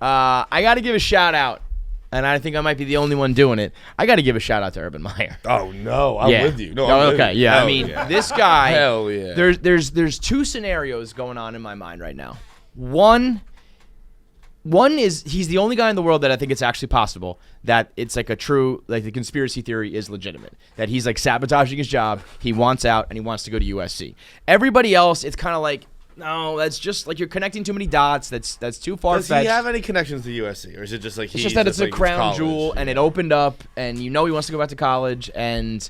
I got to give a shout out, and I think I might be the only one doing it. I got to give a shout out to Urban Meyer. Oh no, I'm with you. No, I'm okay, yeah. I mean, this guy. Hell yeah. There's two scenarios going on in my mind right now. One is he's the only guy in the world that I think it's actually possible that it's like a true, like the conspiracy theory is legitimate. That he's like sabotaging his job, he wants out, and he wants to go to USC. Everybody else, it's kind of like, no, that's just like you're connecting too many dots. That's too far-fetched. Does he have any connections to USC, or is it just like it's just that it's a crown jewel, and it opened up, and he wants to go back to college, and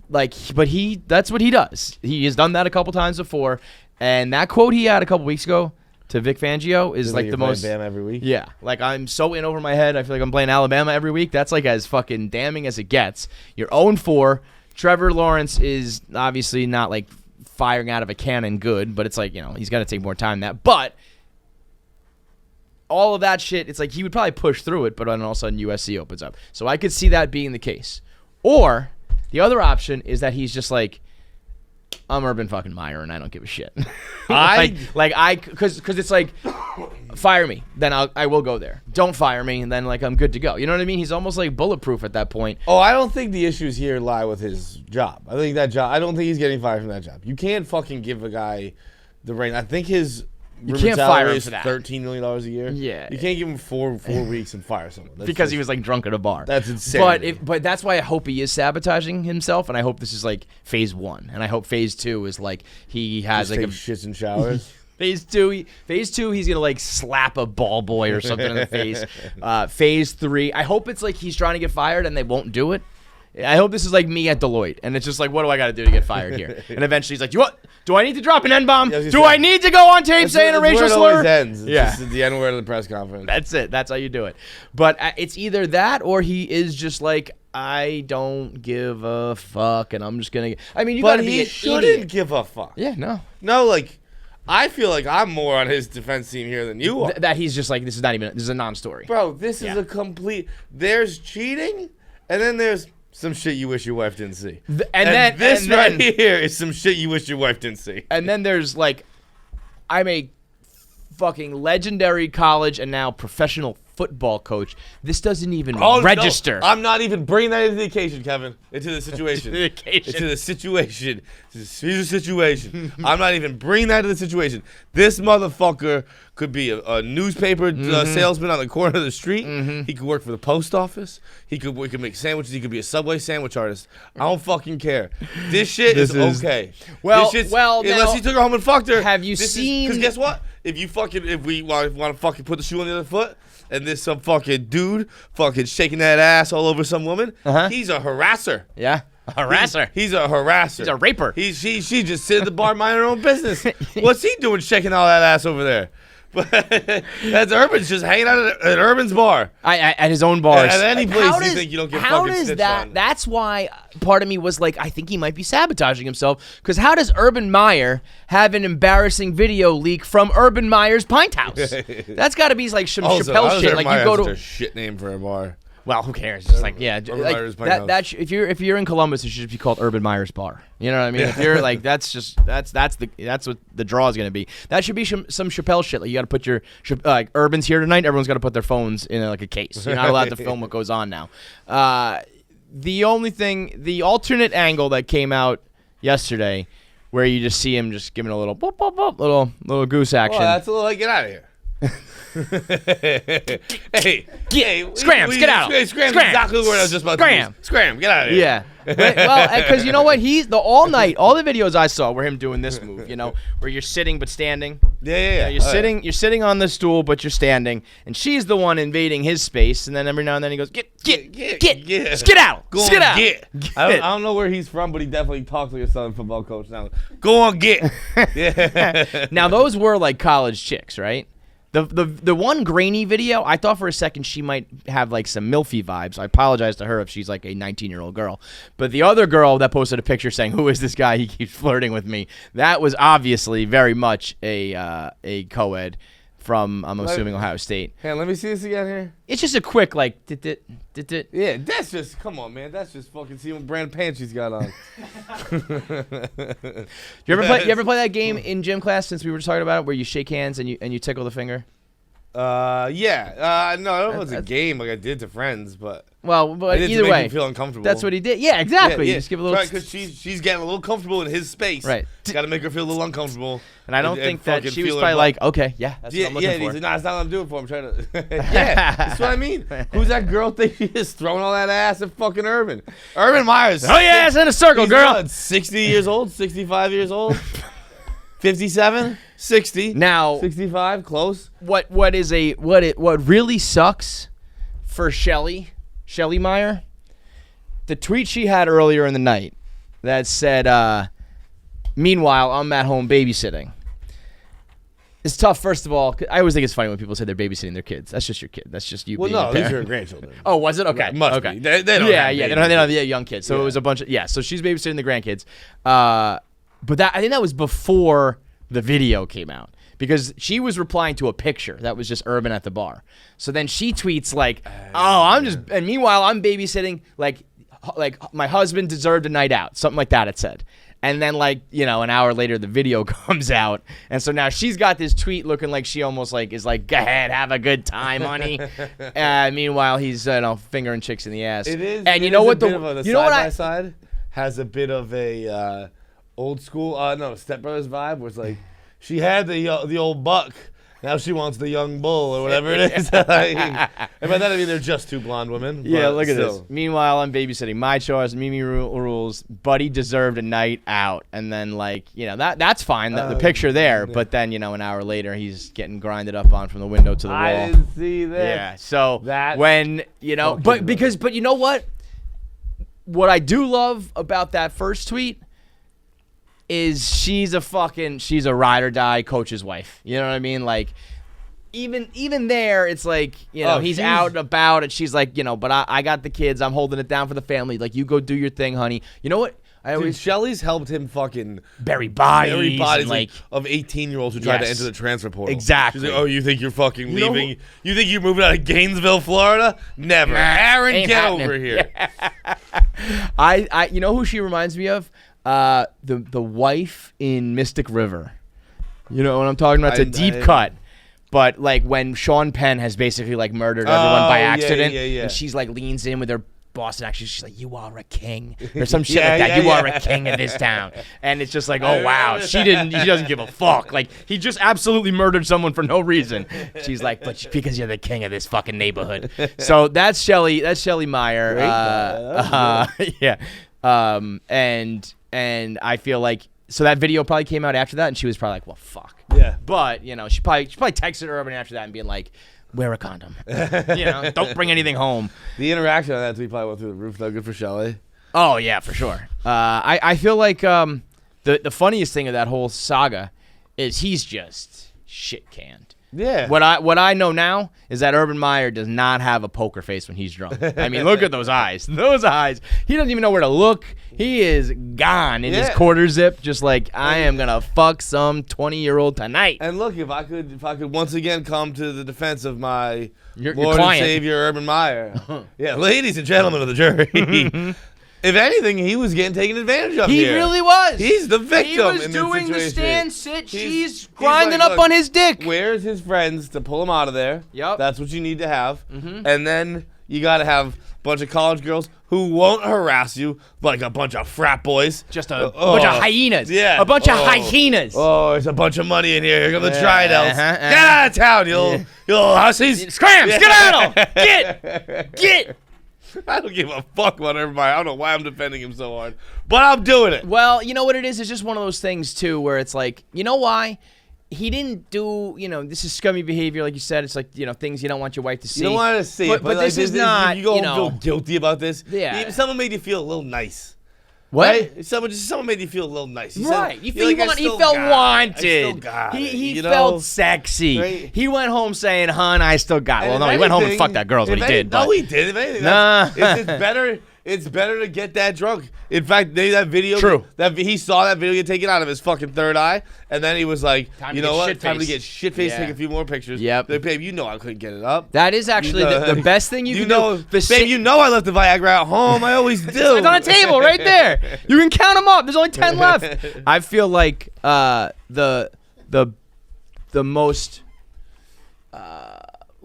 like, but that's what he does. He has done that a couple times before, and that quote he had a couple weeks ago to Vic Fangio is like the most. Bam every week. Yeah, like I'm so in over my head. I feel like I'm playing Alabama every week. That's like as fucking damning as it gets. You're 0-4. Trevor Lawrence is obviously not like firing out of a cannon good, but it's like, he's got to take more time than that. But all of that shit, it's like he would probably push through it, but then all of a sudden USC opens up. So I could see that being the case. Or the other option is that he's just like, I'm Urban fucking Meyer and I don't give a shit. Because it's like, fire me, then I will go there. Don't fire me, and then like I'm good to go. You know what I mean? He's almost like bulletproof at that point. Oh, I don't think the issues here lie with his job. I don't think he's getting fired from that job. You can't fucking give a guy the reign. I think his you can't fire him is for that. $13 million a year. Yeah, you can't give him four weeks and fire someone because he was like drunk at a bar. That's insane. But that's why I hope he is sabotaging himself, and I hope this is like phase 1, and I hope phase 2 is like he has just like shits and showers. Phase two, he's gonna like slap a ball boy or something in the face. Phase 3, I hope it's like he's trying to get fired and they won't do it. I hope this is like me at Deloitte, and it's just like, what do I got to do to get fired here? And eventually he's like, do I need to drop an N-bomb? Do I need to go on tape saying a racial slur? It always ends. It's yeah. just the N-word of the press conference. That's it. That's how you do it. But it's either that or he is just like, I don't give a fuck, and I'm just going to... I mean, you got to be an shouldn't idiot. give a fuck. Yeah, no. No, like... I feel like I'm more on his defense team here than you are. That he's just like, this is a non-story. Bro, this is a complete... There's cheating, and then there's some shit you wish your wife didn't see. And then this right here is some shit you wish your wife didn't see. And then there's like, I'm a fucking legendary college and now professional football coach. This doesn't even register. No, I'm not even bringing that into the occasion, Kevin. Into the situation. Into the situation. Here's a situation. I'm not even bringing that into the situation. This motherfucker could be a newspaper salesman on the corner of the street. He could work for the post office. We could make sandwiches. He could be a Subway sandwich artist. I don't fucking care. This shit is okay. Well, unless he took her home and fucked her. Have you seen? Because guess what? If we want to fucking put the shoe on the other foot, and there's some fucking dude fucking shaking that ass all over some woman, he's a harasser. Yeah, a harasser. He's a harasser. He's a raper. She just sit at the bar minding her own business. What's he doing shaking all that ass over there? But that's Urban's just hanging out at Urban's bar. At his own bars. At any place you think you don't get fucking stitched on. That's why part of me was like, I think he might be sabotaging himself. Because how does Urban Meyer have an embarrassing video leak from Urban Meyer's Pint House? That's got to be like some Chappelle shit. Like you go to a shit name for a bar. Well, who cares? Just like, yeah, like that if you're in Columbus, it should be called Urban Meyer's Bar. You know what I mean? If you're like, that's what the draw is gonna be. That should be some Chappelle shit. Like you got to put your like Urban's here tonight. Everyone's got to put their phones in like a case. You're not allowed to film what goes on now. The alternate angle that came out yesterday, where you just see him just giving a little boop, boop, boop, little goose action. Oh, that's a little like, get out of here. hey, scram, get out. Scram, exactly what I was just about to use. Scram, get out of here. Yeah. Well, because you know what? All the videos I saw were him doing this move, where you're sitting but standing. Yeah. You're sitting on the stool but you're standing, and she's the one invading his space, and then every now and then he goes, get out. Go on, get. I don't know where he's from, but he definitely talks like a Southern football coach now. Go on, get. Yeah. Now, those were like college chicks, right? The one grainy video, I thought for a second she might have like some milfy vibes. I apologize to her if she's like a 19-year-old girl. But the other girl that posted a picture saying, "Who is this guy? He keeps flirting with me." That was obviously very much a co-ed from, I'm assuming, Ohio State. Hey, let me see this again here. It's just a quick like, Yeah, that's just, come on, man. That's just fucking see what brand pants she's got on. You ever play that game in gym class, since we were talking about it, where you shake hands and you tickle the finger? Yeah. No, it was a game like I did to friends, but. Well, but either make way, me feel uncomfortable. That's what he did. Yeah, exactly. Yeah. You just give a little. Right, because she's getting a little comfortable in his space. Right. Got to make her feel a little uncomfortable. And I don't think that she was probably like, okay, yeah, that's what I'm looking for. He's like, nah, that's not what I'm doing for. I'm trying to. Yeah, that's what I mean. Who's that girl think she is throwing all that ass at fucking Urban? Urban Meyer's. Oh yeah, it's in a circle, girl. What, 60 years old, 65 years old, 57, 60. Now 65, close. What really sucks for Shelly Meyer? The tweet she had earlier in the night that said, meanwhile, I'm at home babysitting. It's tough, first of all. I always think it's funny when people say they're babysitting their kids. That's just your kid. That's just you. Well, being no, these are grandchildren. Oh, was it? Okay. Must okay. be. They don't They don't have young kids. So it was a bunch of, so she's babysitting the grandkids. But I think that was before the video came out. Because she was replying to a picture that was just Urban at the bar. So then she tweets like, and meanwhile I'm babysitting, like my husband deserved a night out, something like that it said. And then an hour later the video comes out, and so now she's got this tweet looking like she almost is like, go ahead, have a good time, honey. Meanwhile he's fingering chicks in the ass. It is. And you know what the side has a bit of a old school Step Brothers vibe, where it's like she had the old buck. Now she wants the young bull or whatever it is. And by that I mean they're just two blonde women. Yeah, look at this. Meanwhile, I'm babysitting. My choice, Mimi rules. Buddy deserved a night out. And then that's fine, the picture there. Yeah. But then, an hour later, he's getting grinded up on from the window to the wall. I didn't see that. Yeah, so when, but you know what? What I do love about that first tweet is she's a ride or die coach's wife. You know what I mean? Like, even there, it's like, he's out and about, and she's like, but I got the kids. I'm holding it down for the family. Like, you go do your thing, honey. You know what? Shelly's helped him fucking bury bodies like of 18-year-olds who tried to enter the transfer portal. She's like, oh, you think you're fucking leaving? You think you're moving out of Gainesville, Florida? Never. Aaron, get over here. I you know who she reminds me of? The wife in Mystic River. You know what I'm talking about? It's a deep cut. But when Sean Penn has basically murdered everyone by accident, and she's leans in with her boss, and actually she's like, "You are a king," or some shit like that. You are a king in this town, and it's just like, oh wow, she doesn't give a fuck. He just absolutely murdered someone for no reason. She's like, but because you're the king of this fucking neighborhood. So that's Shelly Meyer. Yeah. And I feel like, so that video probably came out after that, and she was probably like, well, fuck. Yeah. But, she probably texted Urban after that and being like, wear a condom. Don't bring anything home. The interaction on that tweet probably went through the roof, though. Good for Shelly. Oh, yeah, for sure. I feel like the funniest thing of that whole saga is he's just shit-canned. Yeah. What I know now is that Urban Meyer does not have a poker face when he's drunk. I mean, look at those eyes. Those eyes. He doesn't even know where to look. He is gone in his quarter zip, just like, I am gonna fuck some 20-year-old tonight. And look, if I could once again come to the defense of my your Lord client. and Savior Urban Meyer. Yeah, ladies and gentlemen of the jury. If anything, he was getting taken advantage of. He really was. He's the victim. He was doing the stand sit. She's grinding up on his dick. Where's his friends to pull him out of there? Yep. That's what you need to have. Mm-hmm. And then you got to have a bunch of college girls who won't harass you like a bunch of frat boys. Just a bunch of hyenas. Yeah. A bunch of hyenas. Oh, there's a bunch of money in here. Here come the Tridels. Get out of town, you little hussies. Scram! Skedaddle! Get! I don't give a fuck about everybody. I don't know why I'm defending him so hard, but I'm doing it. Well, you know what it is? It's just one of those things, too, where it's like, you know why? He didn't do, this is scummy behavior, like you said. It's like, things you don't want your wife to see. You don't want to see it, but this is not, you go feel guilty about this. Yeah. Someone made you feel a little nice. What? Right? Someone made you feel a little nice. He right. Said, he felt wanted. He felt sexy. Right? He went home saying, "Hon, I still got it." Well, no, he went home and fucked that girl. Is what he did. No, he did. If anything, it's better. It's better to get that drunk. In fact, that video. True. That he saw that video get taken out of his fucking third eye, and then he was like, "You know what? Time to get shit-faced. Take a few more pictures." Yep. Like, babe, I couldn't get it up. That is actually the best thing you can do. Babe, I left the Viagra at home. I always do. It's on a table right there. You can count them up. There's only 10 left. I feel like the most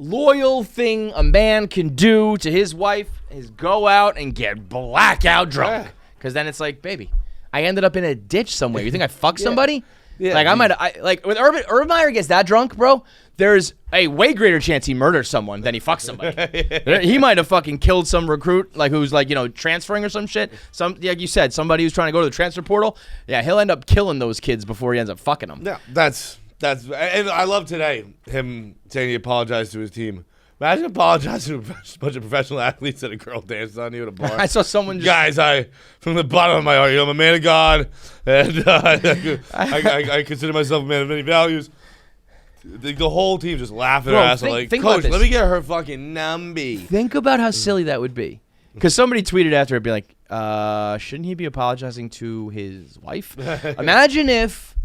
loyal thing a man can do to his wife is go out and get blackout drunk. Because then it's like, baby, I ended up in a ditch somewhere. You think I fucked somebody? Yeah. Like when Urban Meyer gets that drunk, bro, there's a way greater chance he murders someone than he fucks somebody. He might have fucking killed some recruit, like who's like, transferring or some shit. Like you said, somebody who's trying to go to the transfer portal. Yeah, he'll end up killing those kids before he ends up fucking them. Yeah, that's and I love today him saying he apologized to his team. Imagine apologizing to a bunch of professional athletes that a girl danced on you at a bar. I saw someone Guys, from the bottom of my heart, I'm a man of God, and I consider myself a man of many values. The whole team just laughing their ass like, Coach, let me get her fucking numby. Think about how silly that would be. Because somebody tweeted after it, be like, shouldn't he be apologizing to his wife? Imagine if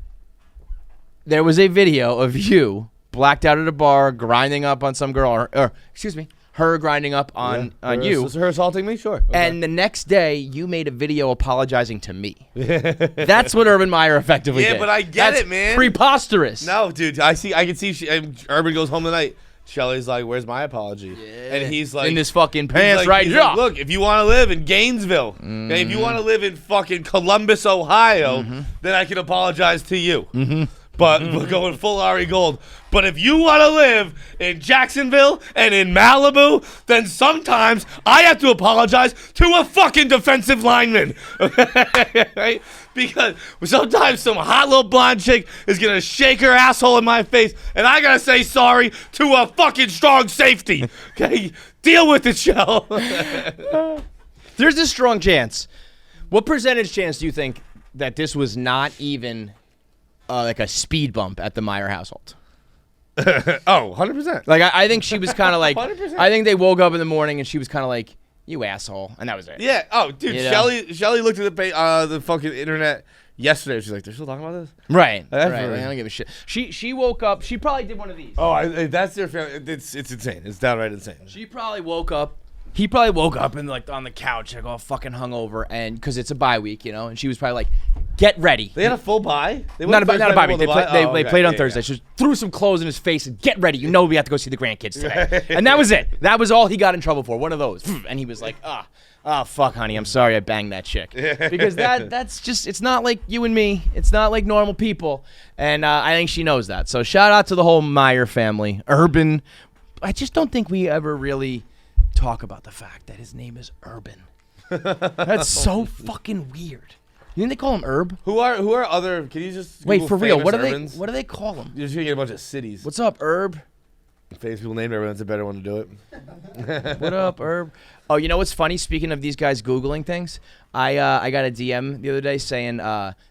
there was a video of you blacked out at a bar, grinding up on some girl, or excuse me, her grinding up on you. Her assaulting me? Sure. Okay. And the next day, you made a video apologizing to me. That's what Urban Meyer effectively did. Yeah, but I get it, man. Preposterous. No, dude. I can see Urban goes home tonight. Shelly's like, where's my apology? Yeah. And he's like, in this fucking pants right here. Like, look, if you want to live in Gainesville, okay, if you want to live in fucking Columbus, Ohio, then I can apologize to you. But we're going full Ari Gold. But if you want to live in Jacksonville and in Malibu, then sometimes I have to apologize to a fucking defensive lineman. Right? Because sometimes some hot little blonde chick is going to shake her asshole in my face, and I got to say sorry to a fucking strong safety. Okay? Deal with it, Shell. There's a strong chance. What percentage chance do you think that this was not even like a speed bump at the Meyer household? 100%. Like, I think she was kind of like, 100%. I think they woke up in the morning and she was kind of like, you asshole. And that was it. Yeah. Oh, dude, Shelly looked at the fucking internet yesterday. She's like, they're still talking about this? Right. Right. I don't give a shit. She woke up. She probably did one of these. Oh, that's their family. It's insane. It's downright insane. She probably woke up. He probably woke up and like on the couch, like all fucking hungover, and because it's a bye week, and she was probably like, "Get ready." They had a full bye. Not a bye week. They played on Thursday. She threw some clothes in his face and get ready. We have to go see the grandkids today, and that was it. That was all he got in trouble for. One of those, and he was like, fuck, honey, I'm sorry, I banged that chick." Because that's just, it's not like you and me. It's not like normal people, and I think she knows that. So shout out to the whole Meyer family, Urban. I just don't think we ever really talk about the fact that his name is Urban. That's so fucking weird. You think they call him Herb? Who are other? Can you just wait for real? What do Urbans? they call him? You're just gonna get a bunch of cities. What's up, Herb? Famous people named Urban. That's a better one to do it. What up, Herb? Oh, you know what's funny? Speaking of these guys Googling things, I got a DM the other day saying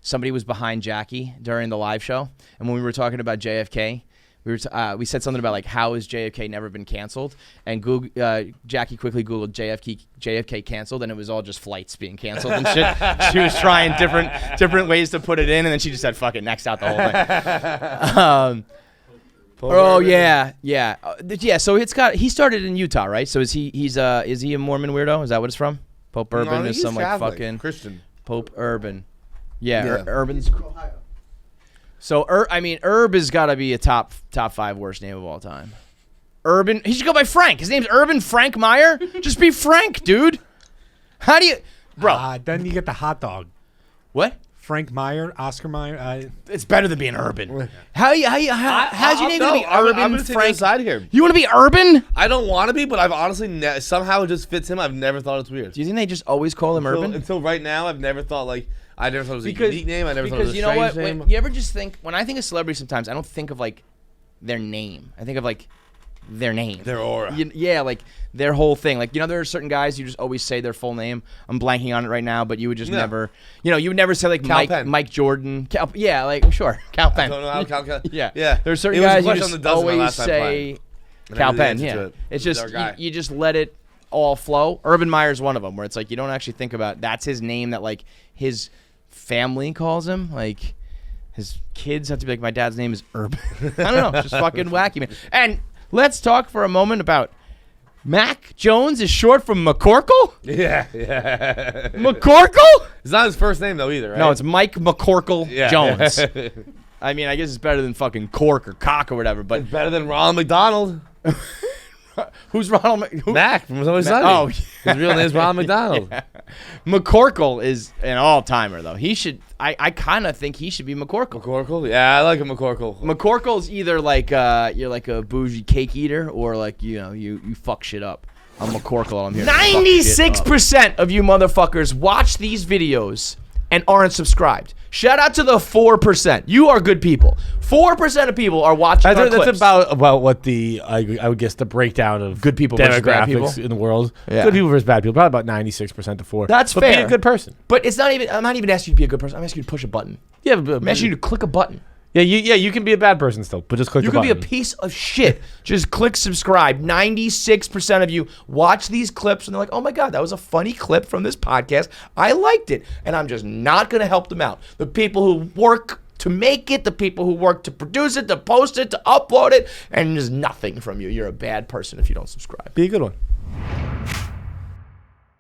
somebody was behind Jackie during the live show, and when we were talking about JFK. We said something about like how has JFK never been canceled, and Jackie quickly Googled JFK canceled, and it was all just flights being canceled and shit. She was trying different ways to put it in, and then she just said fuck it, next out the whole thing. Oh yeah. So he started in Utah, right? So is he a Mormon weirdo? Is that what it's from? Pope Urban is some like fucking Christian. Pope Urban. Yeah. Urban's. So, Herb has got to be a top 5 worst name of all time. Urban. He should go by Frank. His name's Urban Frank Meyer. Just be Frank, dude. How do you, bro? Then you get the hot dog. What? Frank Meyer, Oscar Meyer. It's better than being Urban. How's your name gonna be Urban? I'm gonna take Frank? the side here. You want to be Urban? I don't want to be, but I've honestly somehow it just fits him. I've never thought it's weird. Do you think they just always call him Urban? Until right now, I've never thought I never thought it was a unique name. I never thought it was a strange name. You ever just think, when I think of celebrities sometimes, I don't think of like their name. I think of like their name. Their aura. Yeah, like their whole thing. Like, there are certain guys you just always say their full name. I'm blanking on it right now, but you would just never, you would never say like Mike Jordan. Cal Penn. I don't know how Cal. Yeah. There's certain guys you just always say Cal Penn. Yeah. It's just, you just let it all flow. Urban Meyer's one of them, where it's like you don't actually think about that's his name that like his family calls him. Like his kids have to be like, my dad's name is Urban. I don't know, just fucking wacky, man. And let's talk for a moment about Mac Jones is short from McCorkle. Yeah. McCorkle. It's not his first name though either, right? No, it's Mike McCorkle Jones. I mean, I guess it's better than fucking Cork or Cock or whatever, but it's better than Ronald McDonald. Who's Ronald? Mac from Always Sunny. Oh, his real name is Ronald McDonald. Yeah. McCorkle is an all-timer though. He should. I kind of think he should be McCorkle. McCorkle? Yeah, I like a McCorkle. McCorkle's either like you're like a bougie cake eater, or like you fuck shit up. I'm McCorkle. I'm here. 96% of you motherfuckers watch these videos and aren't subscribed. Shout out to the 4%. You are good people. 4% of people are watching our clips. That's about what I would guess the breakdown of good people versus bad people in the world. Yeah. Good people versus bad people. Probably about 96% to 4. That's but fair. Be a good person. But it's not even. I'm not even asking you to be a good person. I'm asking you to push a button. Yeah, I'm asking you to click a button. Yeah, you can be a bad person still, but just click the button. You can be a piece of shit. Just click subscribe. 96% of you watch these clips and they're like, oh my God, that was a funny clip from this podcast. I liked it. And I'm just not going to help them out. The people who work to make it, the people who work to produce it, to post it, to upload it, and there's nothing from you. You're a bad person if you don't subscribe. Be a good one.